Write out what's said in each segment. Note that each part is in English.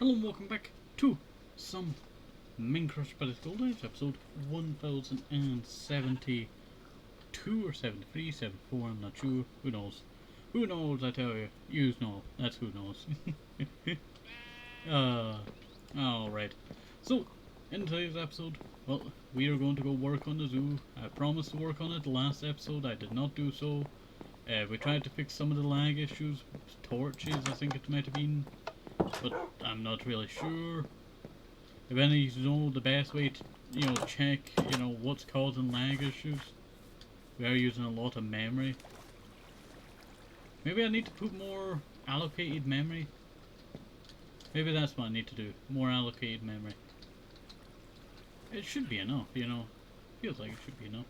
Hello and welcome back to some Minecraft but it's Gold Age episode 1072 or 73, 74, I'm not sure. Who knows? Who knows, I tell you. You know. That's who knows. Alright. So, in today's episode, well, we are going to go work on the zoo. I promised to work on it the last episode, I did not do so. We tried to fix some of the lag issues with torches, I think it might have been. But I'm not really sure. If any of you know the best way to, check, what's causing lag issues. We are using a lot of memory. Maybe I need to put more allocated memory. Maybe that's what I need to do. More allocated memory. It should be enough, Feels like it should be enough.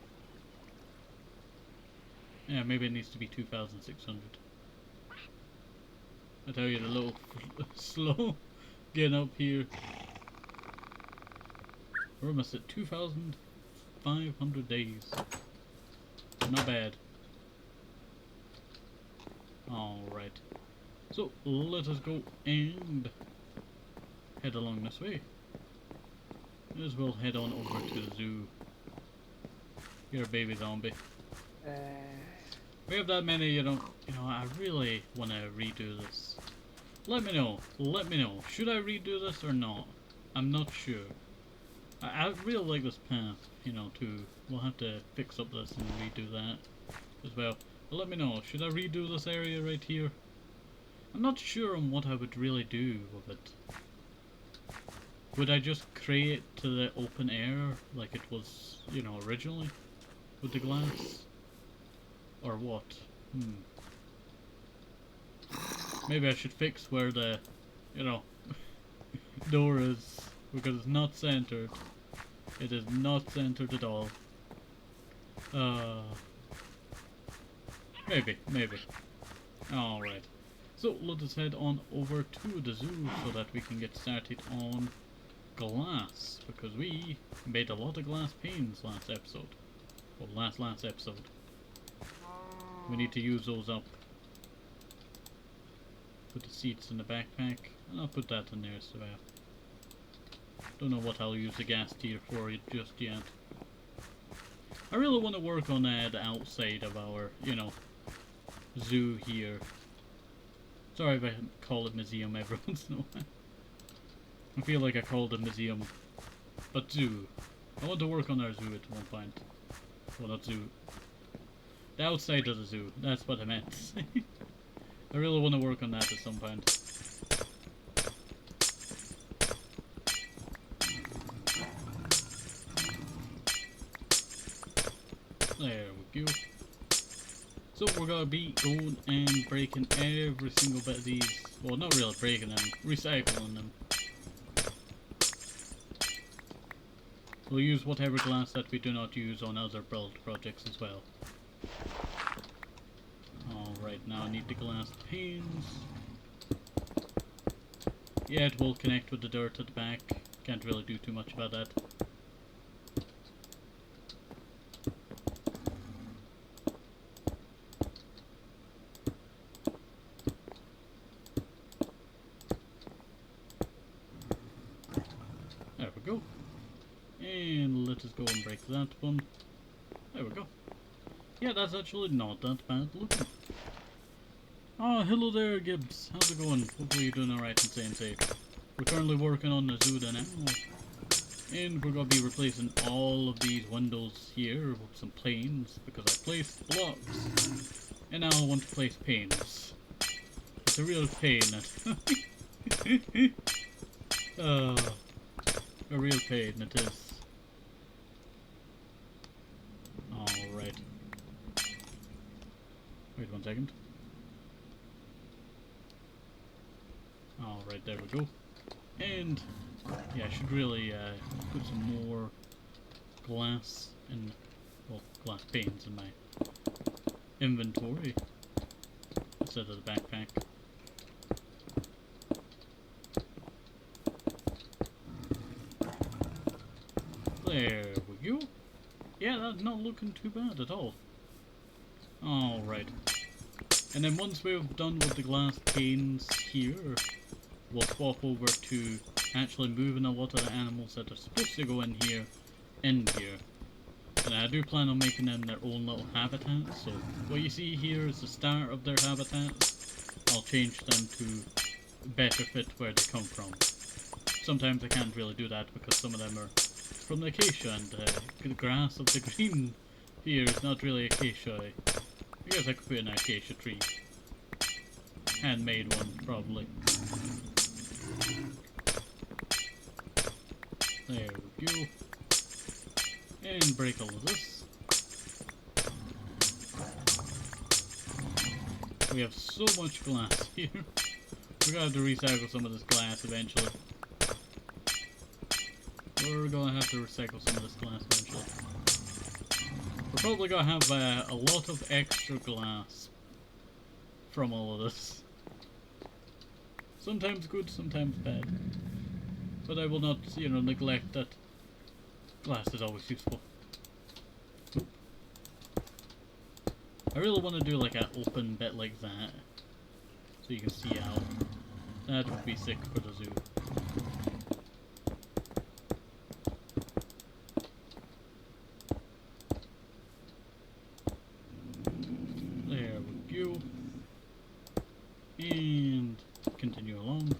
Yeah, maybe it needs to be 2,600. I tell you, the little slow getting up here. We're almost at 2,500 days. Not bad. Alright. So, let us go and head along this way. As well head on over to the zoo. You're a baby zombie. We have that many, I really want to redo this. Let me know. Should I redo this or not? I'm not sure. I really like this path, too. We'll have to fix up this and redo that as well. But let me know, should I redo this area right here? I'm not sure on what I would really do with it. Would I just create to the open air like it was, originally? With the glass? Or what? Maybe I should fix where the, door is, because it's not centered. It is not centered at all. Maybe. Alright. So, let us head on over to the zoo so that we can get started on glass, because we made a lot of glass panes last episode. Well, last episode. We need to use those up. Put the seats in the backpack, and I'll put that in there as well. Don't know what I'll use the gas tier for just yet. I really want to work on the outside of our, zoo here. Sorry if I call it museum every once in a while. I feel like I called it museum, but zoo. I want to work on our zoo at one point. Well, not zoo. The outside of the zoo, that's what I meant to say. I really want to work on that at some point. There we go. So we're gonna be going and breaking every single bit of these. Well, not really breaking them, recycling them. We'll use whatever glass that we do not use on other build projects as well. Alright, now I need the glass panes. Yeah, it will connect with the dirt at the back. Can't really do too much about that. There we go. And let us go and break that one. There we go. Yeah, that's actually not that bad looking. Oh, hello there, Gibbs. How's it going? Hopefully you're doing alright and staying safe. We're currently working on the zoo now. And we're going to be replacing all of these windows here with some planes, because I placed blocks. And now I want to place panes. It's a real pain. A real pain it is. Alright. Wait 1 second. Alright, there we go. And, yeah, I should really put some more glass and, well, glass panes in my inventory instead of the backpack. There we go. Yeah, that's not looking too bad at all. Alright. And then once we're done with the glass panes here, we'll swap over to actually moving a lot of the animals that are supposed to go in here. And I do plan on making them their own little habitats, so what you see here is the start of their habitats. I'll change them to better fit where they come from. Sometimes I can't really do that because some of them are from the acacia, and the grass of the green here is not really acacia. I guess I could put an acacia tree. Handmade one, probably. There we go. And break all of this. We have so much glass here. We're gonna have to recycle some of this glass eventually. We're gonna have to recycle some of this glass eventually. We're probably gonna have a lot of extra glass from all of this. Sometimes good, sometimes bad. But I will not, neglect that glass is always useful. Oop. I really want to do like an open bit like that, so you can see out. That would be sick for the zoo. There we go. And continue along.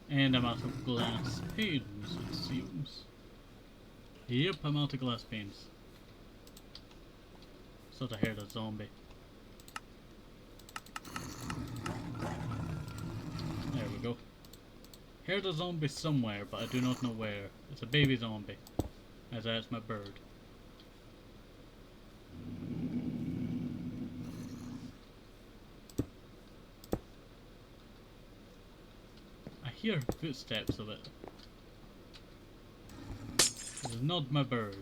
And I'm out of glass panes, it seems. Yep, I'm out of glass panes. So I heard a zombie. There we go. Heard a zombie somewhere, but I do not know where. It's a baby zombie, as that's my bird. I hear footsteps of it. It is not my bird.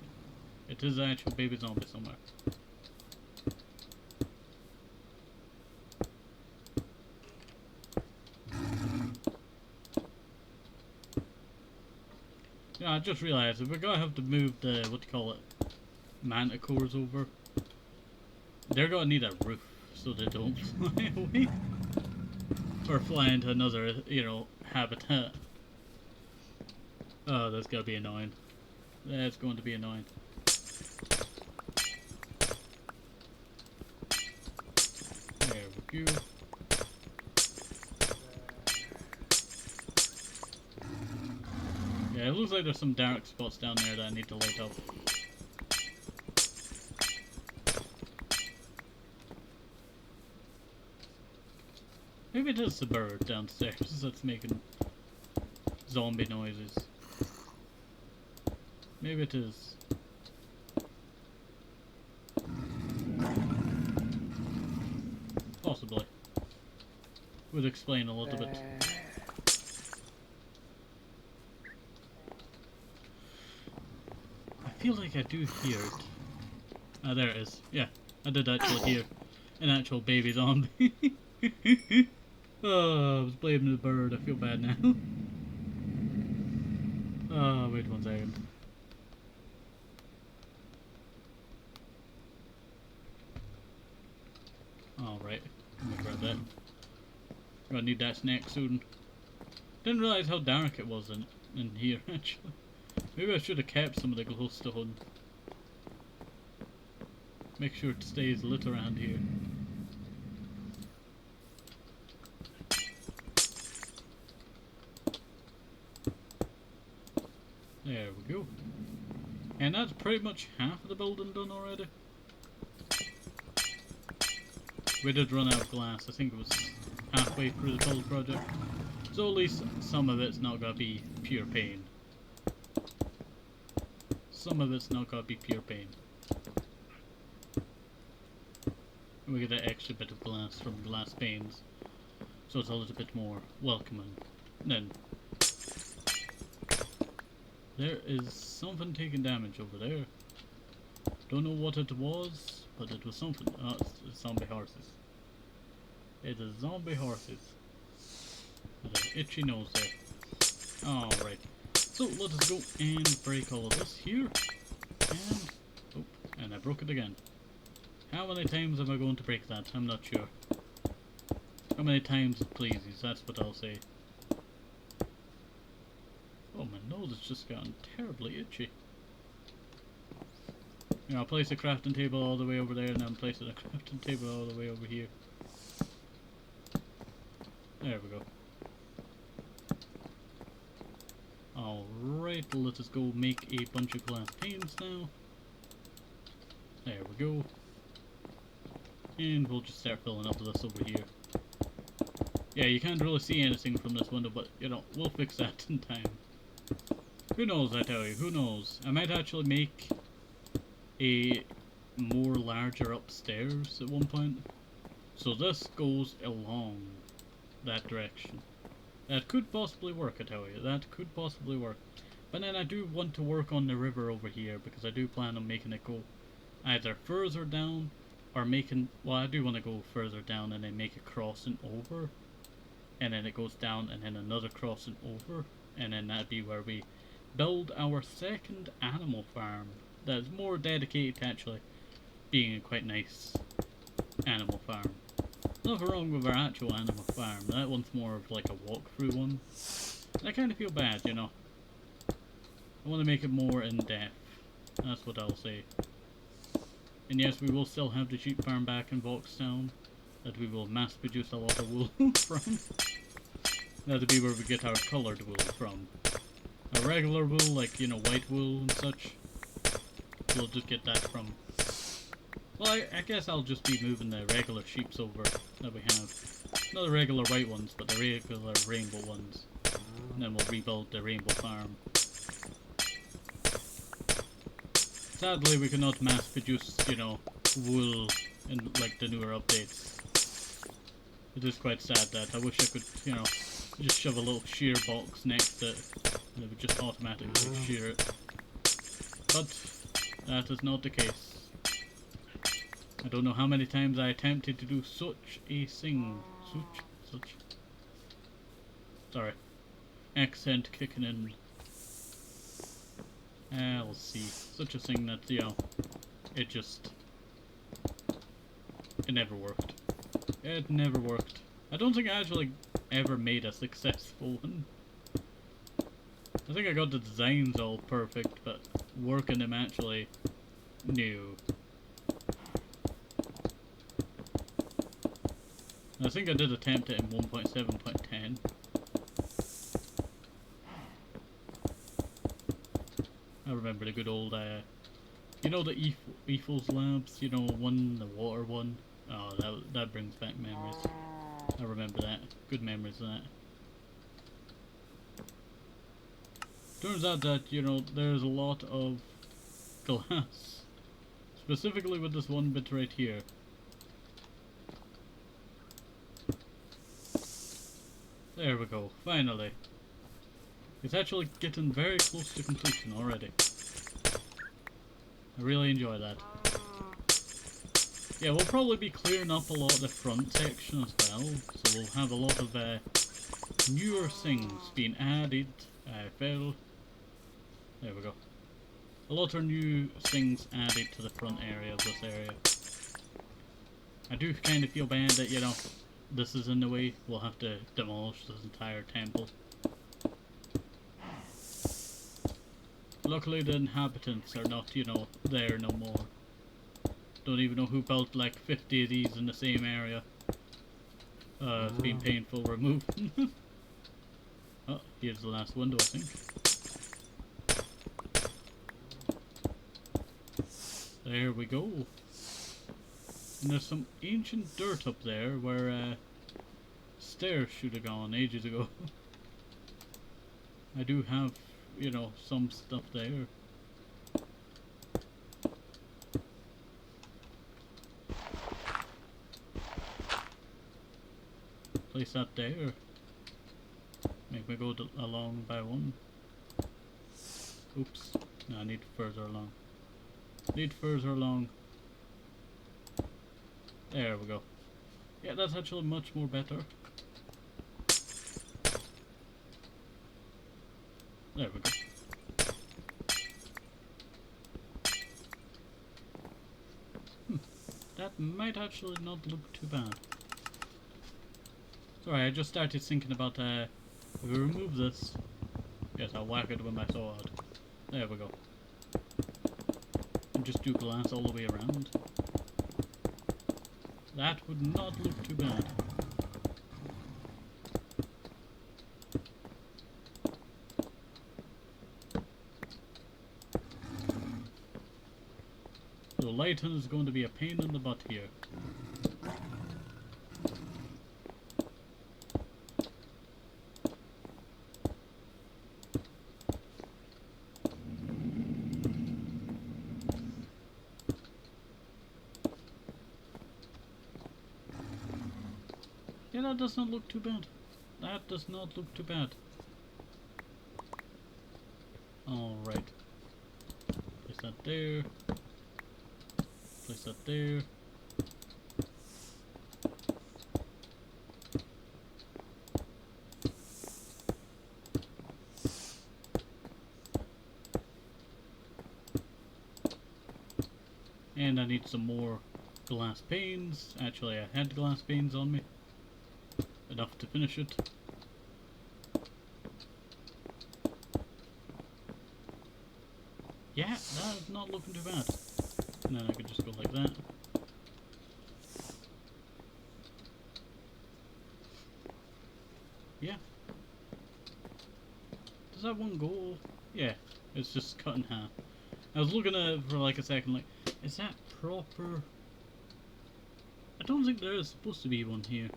It is an actual baby zombie somewhere. Yeah, I just realised that we're gonna have to move the, manticores over. They're gonna need a roof so they don't fly away. Or fly into another, habitat. Oh, that's gonna be annoying. That's going to be annoying. There we go. Yeah, it looks like there's some dark spots down there that I need to light up. Maybe it is the bird downstairs that's making zombie noises. Maybe it is. Possibly. Would explain a little bit. I feel like I do hear it. Ah, there it is. Yeah, I did actually hear an actual baby zombie. Oh, I was blaming the bird. I feel bad now. Oh, wait 1 second. Alright, let me grab that. Gonna need that snack soon. Didn't realise how dark it was in here, actually. Maybe I should have kept some of the glowstone. Make sure it stays lit around here. There we go. And that's pretty much half of the building done already. We did run out of glass. I think it was halfway through the build project. So at least some of it's not gonna be pure pain. Some of it's not gonna be pure pain. We get that extra bit of glass from glass panes. So it's a little bit more welcoming. Then there is something taking damage over there. Don't know what it was, but it was something. Oh, it's zombie horses. It is zombie horses. With an itchy nose there. Alright. So let us go and break all of this here. And oh, and I broke it again. How many times am I going to break that? I'm not sure. How many times it pleases, that's what I'll say. Oh, my nose has just gotten terribly itchy. You know, I'll place a crafting table all the way over there, and then place a crafting table all the way over here. There we go. Alright, let us go make a bunch of glass panes now. There we go. And we'll just start filling up this over here. Yeah, you can't really see anything from this window, but, you know, we'll fix that in time. Who knows, I tell you, who knows? I might actually make a more larger upstairs at one point. So this goes along that direction. That could possibly work, I tell you. That could possibly work. But then I do want to work on the river over here, because I do plan on making it go either further down, or making... Well, I do want to go further down and then make a crossing over. And then it goes down and then another crossing over. And then that'd be where we build our second animal farm. That's more dedicated to actually being a quite nice animal farm. Nothing wrong with our actual animal farm. That one's more of like a walkthrough one. I kind of feel bad, you know. I want to make it more in depth. That's what I'll say. And yes, we will still have the sheep farm back in Voxtown, that we will mass produce a lot of wool from. That'll be where we get our coloured wool from. Our regular wool, like, you know, white wool and such, we'll just get that from... Well, I guess I'll just be moving the regular sheeps over that we have. Not the regular white ones, but the regular rainbow ones. And then we'll rebuild the rainbow farm. Sadly, we cannot mass produce, you know, wool in, like, the newer updates. It is quite sad that. I wish I could, you know, just shove a little shear box next to it, and it would just automatically shear it. But that is not the case. I don't know how many times I attempted to do such a thing. Such. Sorry. Accent kicking in. I'll see. Such a thing that, you know, it never worked. It never worked. I don't think I actually ever made a successful one. I think I got the designs all perfect, but working them actually, no. I think I did attempt it in 1.7.10. I remember the good old, you know the Ethel's labs, you know, the water one? Oh, that brings back memories. I remember that. Good memories of that. Turns out that, you know, there's a lot of glass. Specifically with this one bit right here. There we go, finally. It's actually getting very close to completion already. I really enjoy that. Yeah, we'll probably be clearing up a lot of the front section as well, so we'll have a lot of newer things being added. There we go. A lot of new things added to the front area of this area. I do kind of feel bad that, you know, this is in the way. We'll have to demolish this entire temple. Luckily the inhabitants are not, you know, there no more. Don't even know who built like 50 of these in the same area. It's been painful removing. Oh, here's the last window, I think. There we go. And there's some ancient dirt up there where stairs should have gone ages ago. I do have, you know, some stuff there. Place that there. Make me go along by one. Oops. No, I need further along. Need further along. There we go. Yeah, that's actually much more better. There we go. That might actually not look too bad. Sorry, I just started thinking about, if we remove this, yes, I'll whack it with my sword. There we go. And just do glass all the way around. That would not look too bad. So lighting is going to be a pain in the butt here. Yeah, that does not look too bad. That does not look too bad. Alright. Place that there. Place that there. And I need some more glass panes. Actually, I had glass panes on me. Enough to finish it. Yeah, that is not looking too bad. And then I could just go like that. Yeah. Does that one go? Yeah, it's just cut in half. I was looking at it for like a second, like, is that proper? I don't think there is supposed to be one here.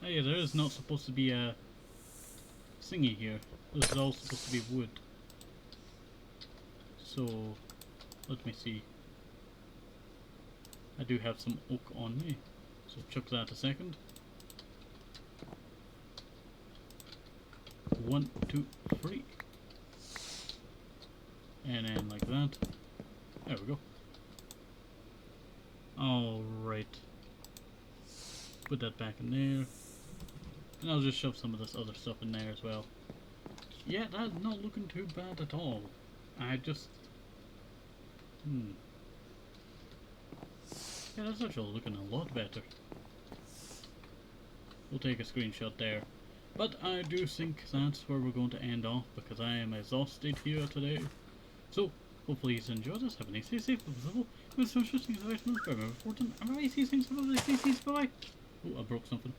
Oh yeah, there is not supposed to be a thingy here. This is all supposed to be wood. So, let me see. I do have some oak on me, so chuck that a second. 1, 2, 3. And then like that. There we go. Alright. Put that back in there. And I'll just shove some of this other stuff in there as well. Yeah, that's not looking too bad at all. I just... Yeah, that's actually looking a lot better. We'll take a screenshot there. But I do think that's where we're going to end off, because I am exhausted here today. So, hopefully you enjoyed this. Have a nice day, safe, visible. With some interesting information, I'm very important. I'm very things, bye bye. Oh, I broke something.